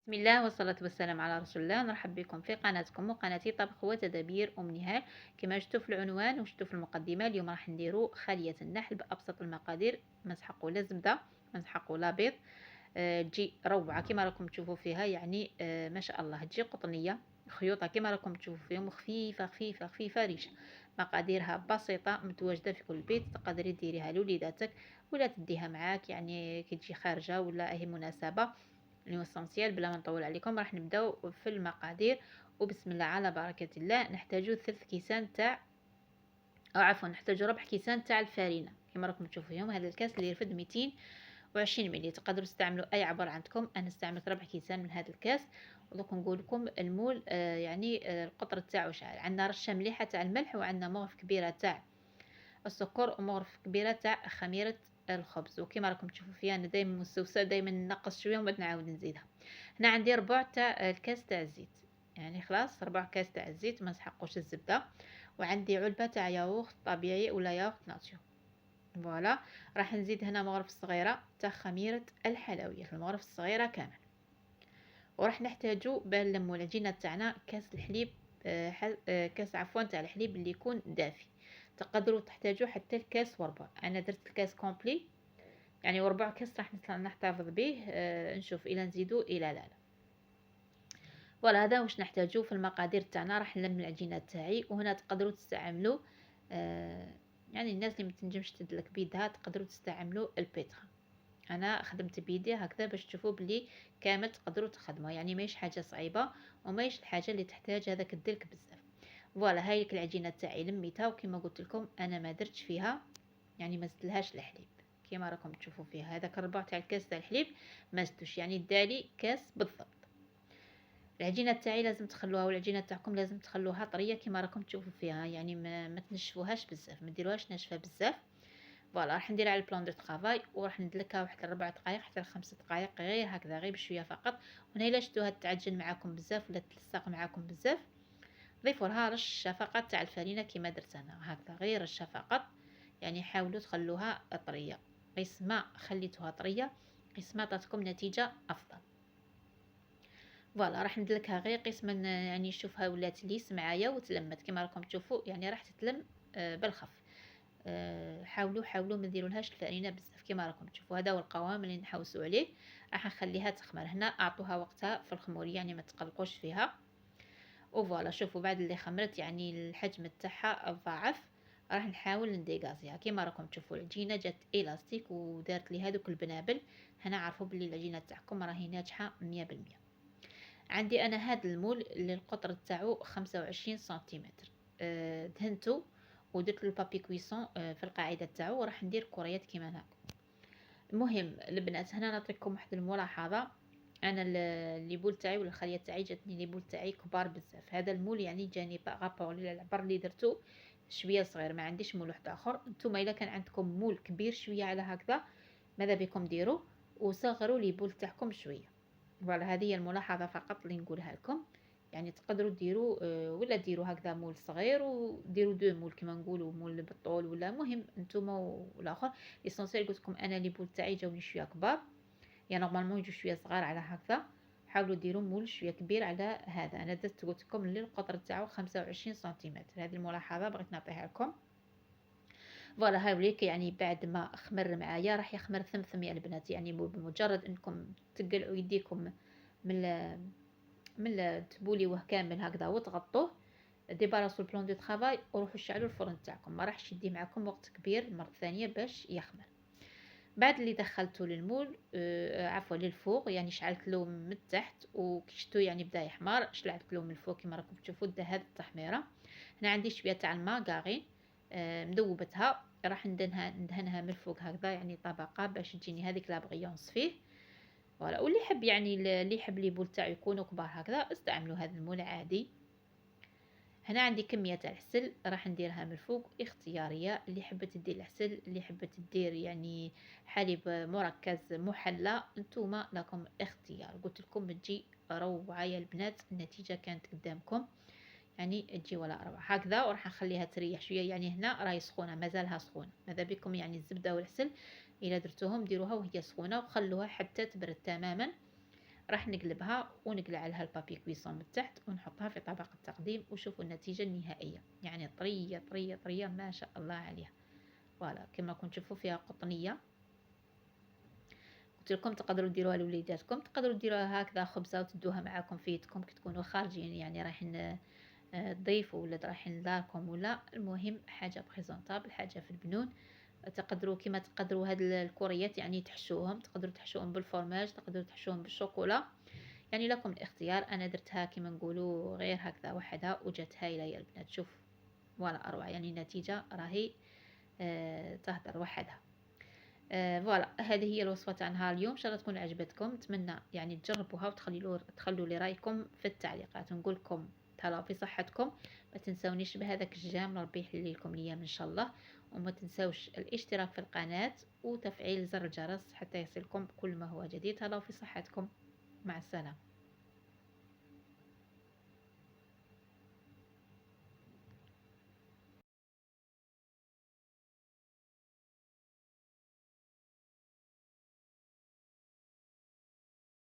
بسم الله والصلاة والسلام على رسول الله. نرحب بكم في قناتكم وقناتي طبخ وتدابير نهال. كما شفتوا في العنوان وشفتوا في المقدمة، اليوم راح نديروا خلية النحل بأبسط المقادير. ما نسحقوا لا زبدة، ما نسحقوا لا بيض. تجي روعة كما راكم تشوفوا فيها، يعني ما شاء الله تجي قطنية خيوطها كما راكم تشوفوا فيهم، خفيفة خفيفة خفيفة ريشة. مقاديرها بسيطة متواجدة في كل بيت، تقدري ديريها لوليداتك ولا تديها معاك، يعني كي تجي خارجة ولا أي مناسبة. الاسانسيال بلا ما نطول عليكم راح نبداو في المقادير، وبسم الله على بركه الله. نحتاجو 3 كيسان تاع، او عفوا نحتاجو ربع كيسان تاع الفارينه كما راكم تشوفوا فيهم. هذا الكاس اللي يرفد 220 ملي، تقدروا تستعملوا اي عبار عندكم. انا استعملت ربع كيسان من هذا الكاس. ودوك نقول لكم المول، القطر تاعو شحال. عندنا رشه مليحه تاع الملح، وعندنا مغرف كبيره تاع السكر، ومغرف كبيره تاع خميره الخبز. وكما راكم تشوفوا فيها انا دائما مستوسه، دائما نقص شويه ومن بعد نعاود نزيدها. هنا عندي ربع تاع الكاس تاع الزيت، يعني خلاص ربع كاس تاع الزيت، ما نسحقوش الزبده. وعندي علبه تاع ياغورت طبيعي ولا ياغورت ناتشو. فوالا. راح نزيد هنا مغرف صغيره تاع خميره الحلويات، المغرف الصغيره كامل. وراح نحتاجو باه نلمو العجينه تاعنا كاس الحليب، كاس عفوا تاع الحليب اللي يكون دافي. تقدروا تحتاجوا حتى الكاس وربع، انا درت الكاس كومبلي يعني وربع كاس. راح نحتفظ به، نشوف الى نزيدو الى لا. فوالا هذا واش نحتاجو في المقادير تاعنا. راح نلم العجينه تاعي، وهنا تقدروا تستعملوا يعني الناس اللي متنجمش تدلك بيدها تقدروا تستعملوا البيترا. انا خدمت بيدي هكذا باش تشوفوا بلي كامل تقدروا تخدموا، يعني ماهيش حاجه صعيبه وماهيش الحاجه اللي تحتاج هذاك الدلك بزاف. فوالا هاي العجينه تاعي لميتها، وكما قلت لكم انا ما درتش فيها، يعني ما زدتلهاش الحليب. كما راكم تشوفوا فيها هذاك الربع تاع الكاس تاع الحليب ما زدتوش، يعني دالي كاس بالضبط. العجينه تاعي لازم تخلوها، والعجينه تاعكم لازم تخلوها طريه كما راكم تشوفوا فيها، يعني ما تنشفوهاش بزاف، ما ديروهاش ناشفه بزاف. فوالا راح ندير على البلان دو طرافاي، وراح ندلكها واحد 4 دقائق حتى ل5 دقائق، غير هكذا غير بشويه فقط. وهنا الا شفتوها تعجن معاكم بزاف ولا تلصق معاكم بزاف، ضيفوا لها رشه فقط تاع الفرينه كما درت انا هكذا، غير رشه فقط. يعني حاولوا تخلوها طريه، قيس ما خليتوها طريه قيس ما عطاتكم نتيجه افضل. فوالا راح ندلكها غير قيس من، يعني نشوفها ولات ليس معايا وتلمت كما راكم تشوفوا، يعني راح تتلم بالخف. حاولوا ما ديرولهاش الفرينه بزاف كما راكم تشوفوا. هذا هو القوام اللي نحوسوا عليه. راح نخليها تخمر، هنا اعطوها وقتها في الخمور، يعني ما تقلقوش فيها. وفوالا شوفوا بعد اللي خمرت يعني الحجم تاعها ضعف. راح نحاول نديغازيها كما راكم تشوفوا. العجينه جات الاستيك ودارت لي هذوك البنابل. هنا عرفوا بلي العجينه تاعكم راهي ناجحه 100%. عندي انا هذا المول اللي القطر تاعو 25 سنتيمتر. دهنته ودرت له البابي كويسون في القاعده تاعو، وراح ندير كريات كيما هكا. المهم البنات هنا نعطيكم واحد الملاحظه. انا لي بول تاعي ولا الخليه تاعي جاتني لي بول تاعي كبار بزاف. هذا المول يعني جاني باغابور العبر اللي درتو شويه صغير، ما عنديش مول واحد اخر. نتوما الا كان عندكم مول كبير شويه على هكذا ماذا بكم ديروا وصغروا لي بول تاعكم شويه. فوالا هذه هي الملاحظه فقط اللي نقولها لكم. يعني تقدروا ديروا ولا ديروا هكذا مول صغير وديروا دو مول كما نقولوا مول بالطول، ولا مهم نتوما والاخر. ليسونسيال قلت لكم انا لي بول تاعي جاوني شويه كبار، يعني نورمالمون يجوا شويه صغار على هكذا. حاولوا ديروا مول شويه كبير على هذا. انا درت قلت لكم اللي القطر تاعو 25 سنتيمتر. هذه الملاحظه بغيت نعطيها لكم. فوالا هاي وليك يعني بعد ما خمر معايا راح يخمر ثمثم يا البنات، يعني بمجرد انكم تقلعوا يديكم من من تبوليوه كامل هكذا وتغطوه. ديباراسو البلون دو طرافاي وروحوا شعلوا الفرن تاعكم، ما راحش يدي معكم وقت كبير مره ثانيه باش يخمر. بعد اللي دخلته للمول عفوا للفوق، يعني شعلت له من التحت وكشتو يعني بدا يحمر، شلعت له من الفوق كما راكم تشوفوا دا هذه التحميره. هنا عندي شويه تاع الماغارين مذوبتها، راح ندهنها من الفوق هكذا يعني طبقه باش تجيني هذيك لا بغيونس فيه. فوالا واللي يحب يعني اللي يحب لي بول تاعو يكونوا كبار هكذا استعملوا هذا المول عادي. هنا عندي كمية تاع العسل راح نديرها من الفوق اختيارية، اللي حبت تدير العسل اللي حبت تدير يعني حليب مركز محلى نتوما لكم اختيار. قلت لكم تجي روعة يا البنات، النتيجة كانت قدامكم يعني تجي ولا روعة هكذا. وراح نخليها تريح شوية، يعني هنا راهي سخونة مازالها سخونة. ماذا بكم يعني الزبدة والعسل إلا درتوهم ديروها وهي سخونة وخلوها حتى تبرد تماما. راح نقلبها ونقلع عليها البابي كويسون من تحت ونحطها في طبق التقديم، وشوفوا النتيجة النهائية، يعني طرية طرية طرية ما شاء الله عليها. فوالا كما راكم تشوفوا فيها قطنية. قلت لكم تقدروا ديروها لوليداتكم، تقدروا ديروها هكذا خبزة وتدوها معاكم في يدكم كي تكونوا خارجين، يعني رايحين تضيفوا ولا رايحين لداركم، ولا المهم حاجة بريزونطابل، حاجة في البنون. تقدروا كما تقدروا هاد الكوريات يعني تحشوهم، تقدروا تحشوهم بالفرماج، تقدروا تحشوهم بالشوكولا، يعني لكم الاختيار. انا درتها كما نقولوا غير هكذا وحدها وجات هايله يا البنات. شوف ولا اروع، يعني النتيجه راهي تهدر وحدها. فوالا هذه هي الوصفه تاع نهار اليوم، ان شاء الله تكون عجبتكم. نتمنى يعني تجربوها تخلوا لي رايكم في التعليقات، ونقول لكم تهلاو في صحتكم. ما تنسونيش بهذاك الجام، ربي يحلي لكم الايام ان شاء الله. وما تنسوش الاشتراك في القناه وتفعيل زر الجرس حتى يصلكم كل ما هو جديد. تهلاو في صحتكم، مع السلامه.